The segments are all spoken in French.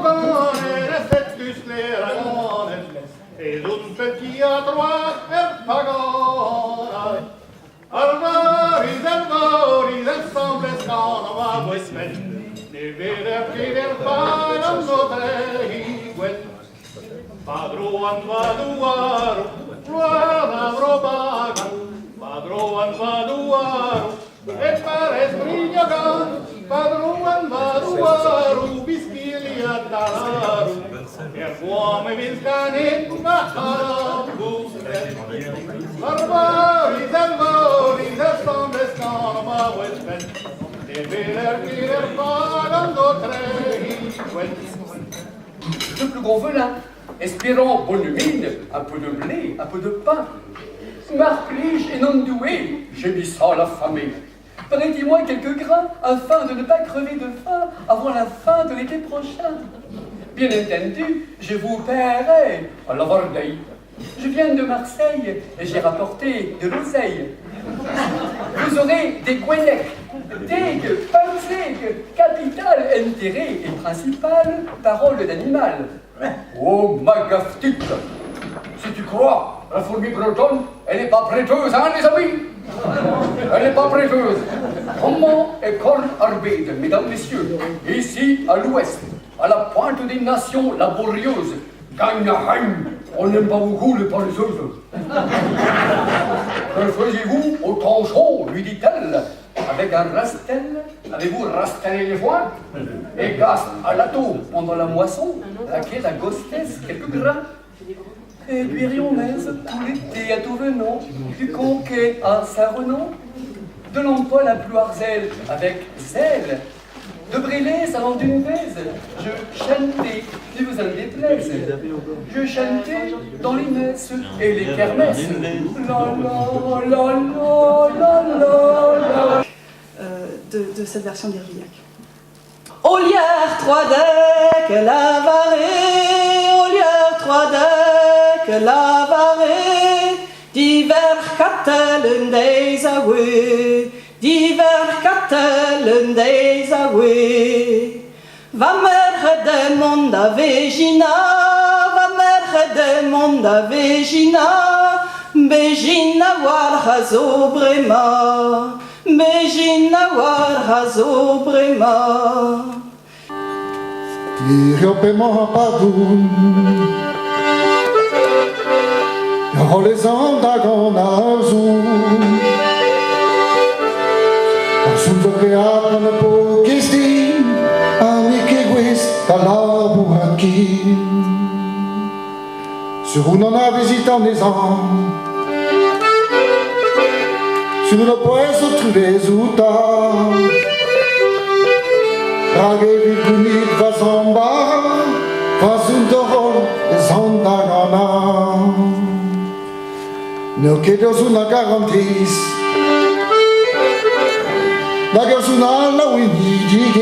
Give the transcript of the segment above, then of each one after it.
Pagone, settus leragone, ed un pecchiatroa per pagone. Arvaris, del Sambescano, ma voi spende, ne veder che del pagano treiguet. Padruan vaduaru, ruana robagan, padruan vaduaru, et pares brignagan, padruan vaduaru, bisquilia talaru, per uome vilcanet, maharabus, Arvaris, del Sambescano, ma voi spende, ne veder che del pagano treiguet. Le plus gros venin, espérant bonne mine, un peu de blé, un peu de pain. Marplige et non doué, gémissant l'affamé. Prêtez-moi quelques grains, afin de ne pas crever de faim avant la fin de l'été prochain. Bien entendu, je vous paierai à la Vardeille. Je viens de Marseille et j'ai rapporté de l'oseille. Vous aurez des gouénecs, digues, panzègues, capital, intérêt et principal, parole d'animal. Oh, ma gaftite! Si tu crois, la fourmi bretonne, elle n'est pas prêteuse, hein, les amis? Elle n'est pas prêteuse. Roman et corne arbide, mesdames, messieurs, ici, à l'ouest, à la pointe des nations laborieuses, gagne à Rennes. On n'aime pas beaucoup les paresseuses. Que faisiez-vous au tranchon, lui dit-elle, avec un rastel? Avez-vous rastellé les foins? Et gaste à l'atto pendant la moisson, laquelle la gostesse quelques grains? Et guérillonnaise tout l'été à tout venant, du conquet à Saint-Renan, de l'emploi la plus harzel avec zèle, de brûler avant d'une baise, je chantais, ne vous en déplaise, je chantais dans les messes et les kermesses. La la la la la la. De cette version d'Irvillac. Au lier trois deck la varée, au lier trois deck la varée, divers kattelen des aoués, divers kattelen des aoués. Va mer de monde à Végina, va mer de monde à Végina, Begina war hazo brema, Begina war hazo brema. Iriopemo padun, Yahole dagon azul, Asunto creato po kisti, Anike questa la buhaki. Sur où on a visité en maison, sur le poing sur tous les outils, Ragé vivunit vasamba, vasundoro zondagana. No quiero una garantis, la garzuna la winigis.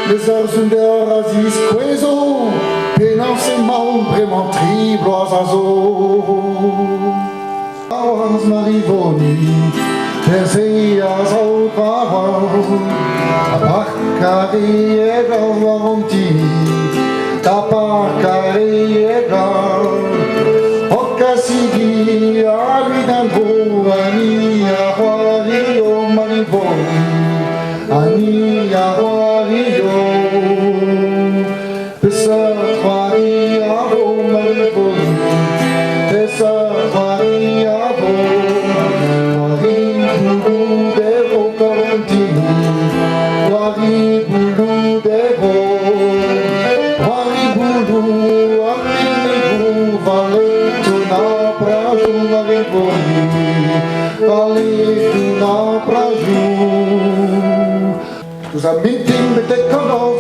Les heures sont des orasis queso, pénansément vraiment triple azazo. Avans marivoni, Perseas au pavon, Apacari e gavanti, Tapacari e gav, Occasidi, Avidango, Ani, Ahuario, marivoni, Ani, Ahuario, Pesa, Ahuario, marivoni, Pesa, Ahuario, Os amigos me decoram,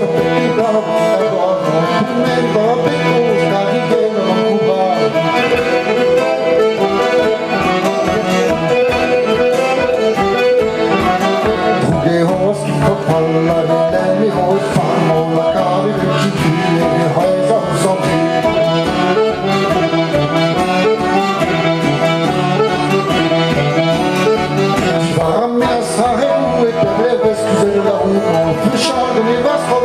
Fechado, me basta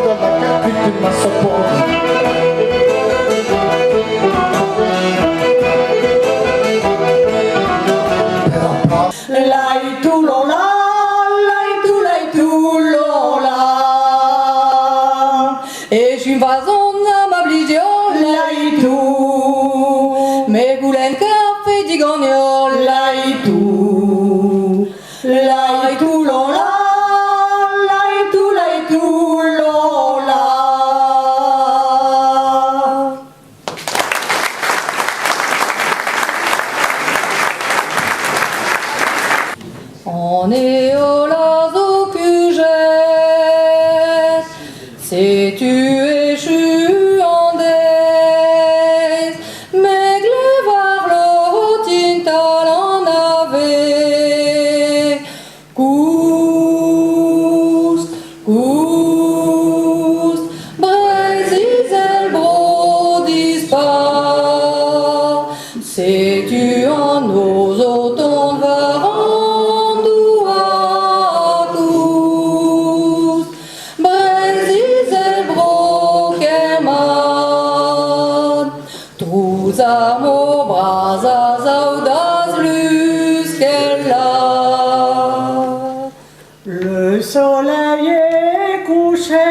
on est au lazo cuget. Si tu échoues en des, mais voir le tintal en avait. Cous, cous, brésis el bro dispar. Si tu en oses autant varandou à cous, brésis el bro queimad. Tous amours brasas audas lus qu'elle a. Le soleil est couché,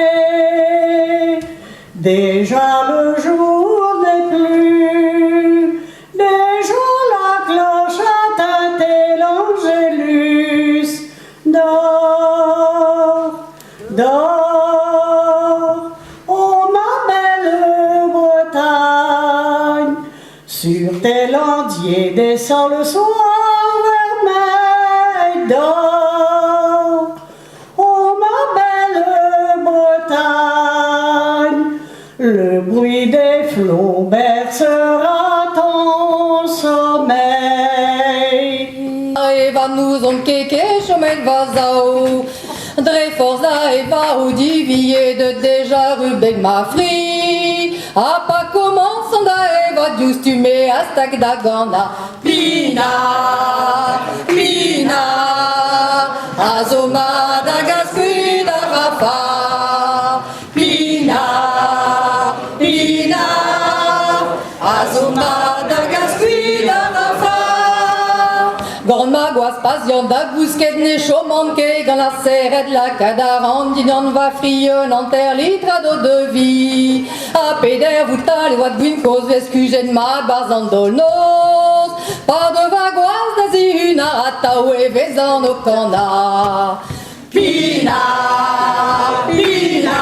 déjà le jour n'est plus. Déjà la cloche a tinté l'angélus. Dors, dors, oh ma belle Bretagne. Sur tes landiers descend le soir vermeil. Dors, oh ma belle Bretagne. Le bruit des flots bercera ton sommeil. Eva nous on keke chemin vazao. Dre forza Eva ou divier de déjà rubeg ma fri. A pas commençant da Eva dius tu me astak da gana. Pina, pina, azoma da gascui da rafa. Pina, pina, azoma da gascui da rafa. Gorn magoas passion da gousket ne chomanke gant la serret la kadaran dinan va frien en terre litrado de vie. A peder voutal e oad gwin koz veskujen ma bazan dolnos. Pas de vagoas da zihuna atao e vezan o kana. Pina, pina,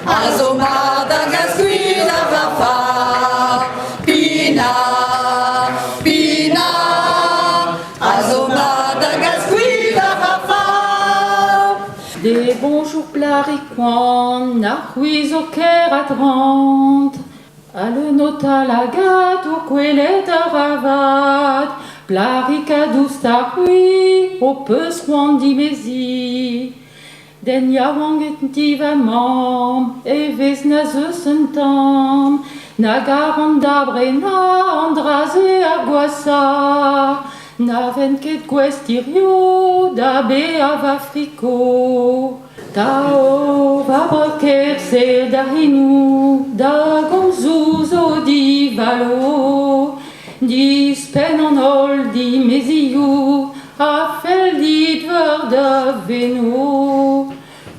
azoma da gascui da rafa. Pina, pina, azoma da gascui da rafa. Des bons jours plariquant, na ruiz au ker à 30. A le nota la gâte au quelet a ravad. Plarica dousta rui, au peus roandi mezi. Den yaouang et divamam, e vez na zeus un tam. Na garant d'abrena, andraze a gwasa. Na venket gwestirio, da be ava friko. Tao va broker se darinou, da gonzouz o divalo. Dispen an ol di meziou, a fel dit veur da veno.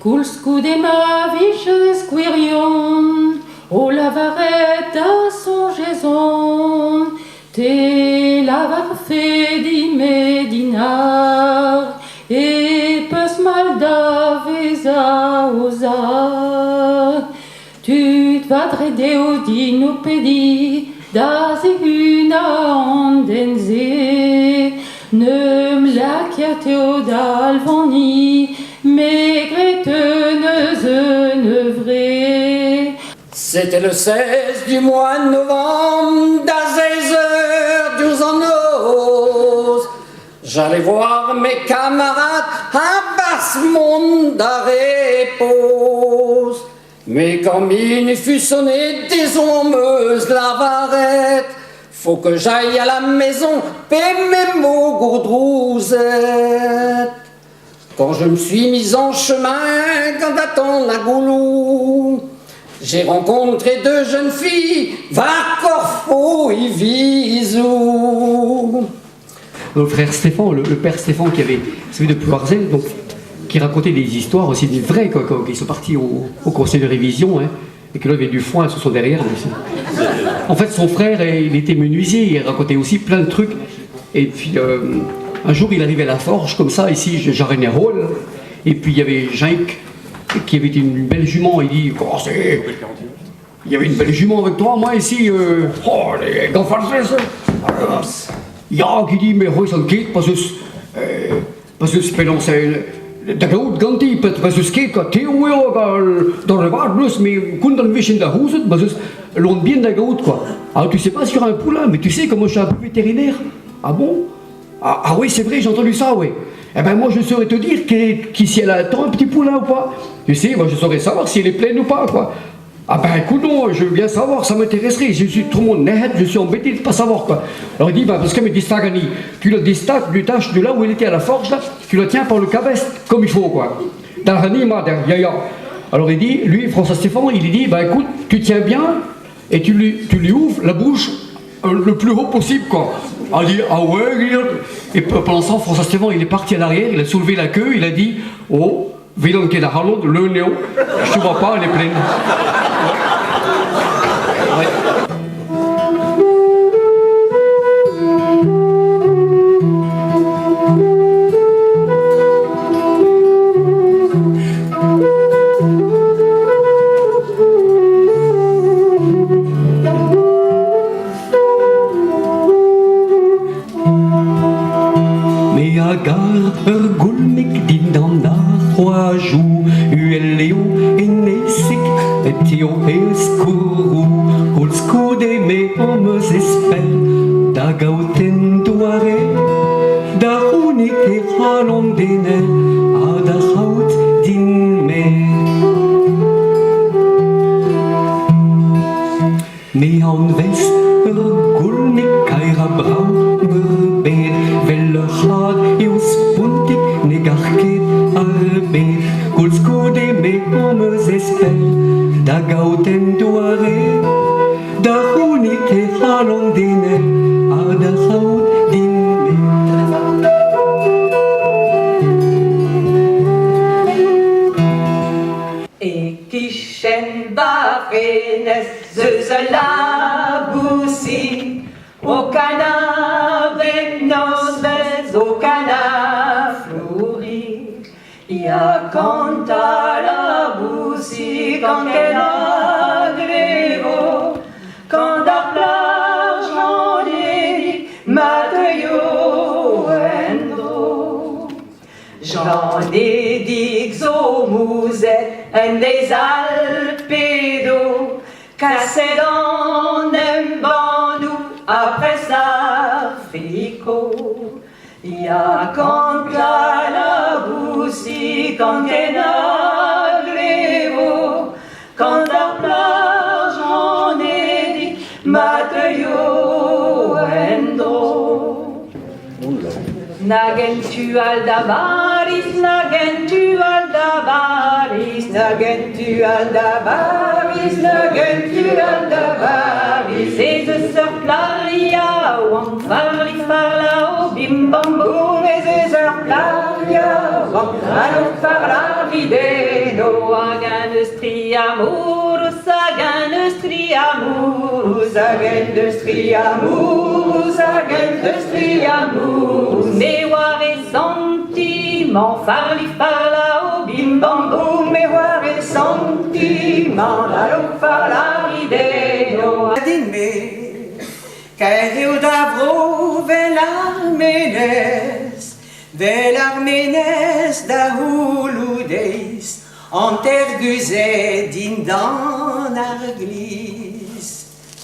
Koulskou de ma viche squirion, o lavaret a son jaison. Te lavar fe di medinar, e peus mal da veza oza. Tu t'vadre deo din o pedi, da zihuna an denze. Ne mlakiateo d'alvani, maigreteneuse nevrée. C'était le 16 du mois de novembre, d'à 16h, 12 en ose. J'allais voir mes camarades à Basse-Monde d'arrêt pause. Mais quand minuit fut sonné, disons meuse la varette, faut que j'aille à la maison, paie mes mots gourdrouzette. Quand je me suis mis en chemin, quand attend la goulou, j'ai rencontré deux jeunes filles, va Corfo et Visou. Le frère Stéphane, le père Stéphane qui avait celui de Pouarzel, donc qui racontait des histoires aussi des vrais, quoi, qui sont partis au conseil de révision, hein, et que là il y avait du foin sur son derrière. En fait, son frère, il était menuisier, il racontait aussi plein de trucs. Et puis un jour, il arrivait à la forge, comme ça, ici, Jarrenerol, et puis il y avait Jacques qui avait une belle jument. Il dit, comment c'est? Il y avait une belle jument avec toi, moi ici, oh, les gants français. Il y a qui dit, mais oui, ça me quitte, parce que parce que spelen zijn de groot ganti parce que skate ka Theo dans le bar plus mais quand dans le vision de houset parce que l'on bien de groot quoi. Alors tu sais pas sur un poulain mais tu sais comment je suis un peu vétérinaire. Ah bon? Ah oui c'est vrai j'ai entendu ça oui. Eh ben moi je saurais te dire si elle attend un petit poulain ou pas. Tu sais moi je saurais savoir si elle est pleine ou pas quoi. Ah ben écoute non, je veux bien savoir, ça m'intéresserait, je suis trop net, je suis embêté de ne pas savoir quoi. Alors il dit, bah, parce que me dit Stagani, tu le déstaques du tâche de là où il était à la forge là, tu le tiens par le cabest comme il faut quoi. Darani Mader, ya. Alors il dit, lui, François Stéphane, il lui dit, bah écoute, tu tiens bien et tu lui ouvres la bouche le plus haut possible quoi. Il dit, ah ouais, et pendant ça, François Stéphane, il est parti à l'arrière, il a soulevé la queue, il a dit, oh, Vidon qui est la Harlot, le néo, je ne vois pas, elle est pleine. Ouais. Mais à gare, gulmik din dan da roajou, ueleo enesik, etio escuru, holscude me hommes espel, da gauten doare, da unik e halondene, a da haut din me. Me an west, gulmik kaira brau, bed, velle had eus puntik, negarket arbet, holscude me hommes espel, da gauten doare, da unik e halondene, a da haut din me. Et qui chêne bafenes, la boussi, au canard nos les au canard fleuri. Il y a quand à la boussi, quand qu'elle a grévo, quand à plage en dit, Mateo Endo. J'en ai dit Xomouzet, en des Alpédos, cassé dans un bandou, après ça, frico. Il y a quand la boussi, quand qu'elle a grévo, quand à plage en est dit, Mateo Endo. Nagentu aldavaris, nagentu aldavaris, nagentu aldavaris, nagentu aldavaris. Et je sors plaria, wam farli farla, o bim bam boum. Et je sors plaria, wam farla videno, agan stri amurus, agan stri amurus, agan stri amurus, agan stri amurus. Me ware sentiment, farli farla, o bim bam boum. Me ware sentiment, la lo farla videno. Adime, Cario d'Avro, Velarmenes da Huludes, Anterguzet dindan arglis.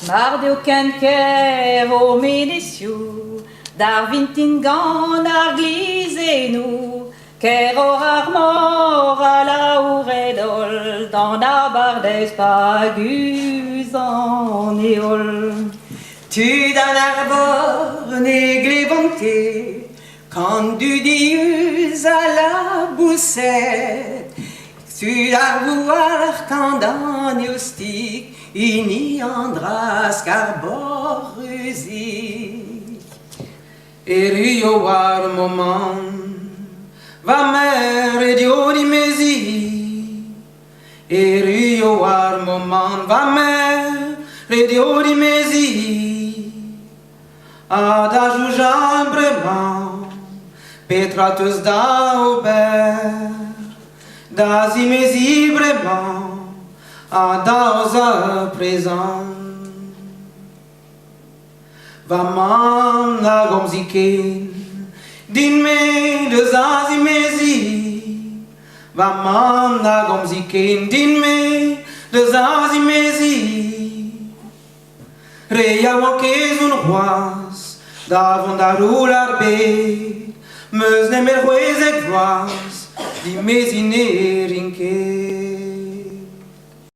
Marde au canker au médiciou, d'Arvintingan arglise nous, Kero armor à la ouredol, dans la bardes pagus en éole. Tu d'un arbor néglébonté, quand du dius à la boussette, tu dois voir quand dans Niustic, ini andras carborusi. Et Rio war moment, va mer dio di mesi. Et Rio war moment, va mer dio di mesi. Ada jujan breman, petratus da ober, da zimezi breman, ada oza présent. Va man na gomziken, din me de zazimezi, va mam na gomziken, din me de zazimezi. Reia walkez un roas, davon da roular be, meus nemer roes e gloas, di mesine rinke.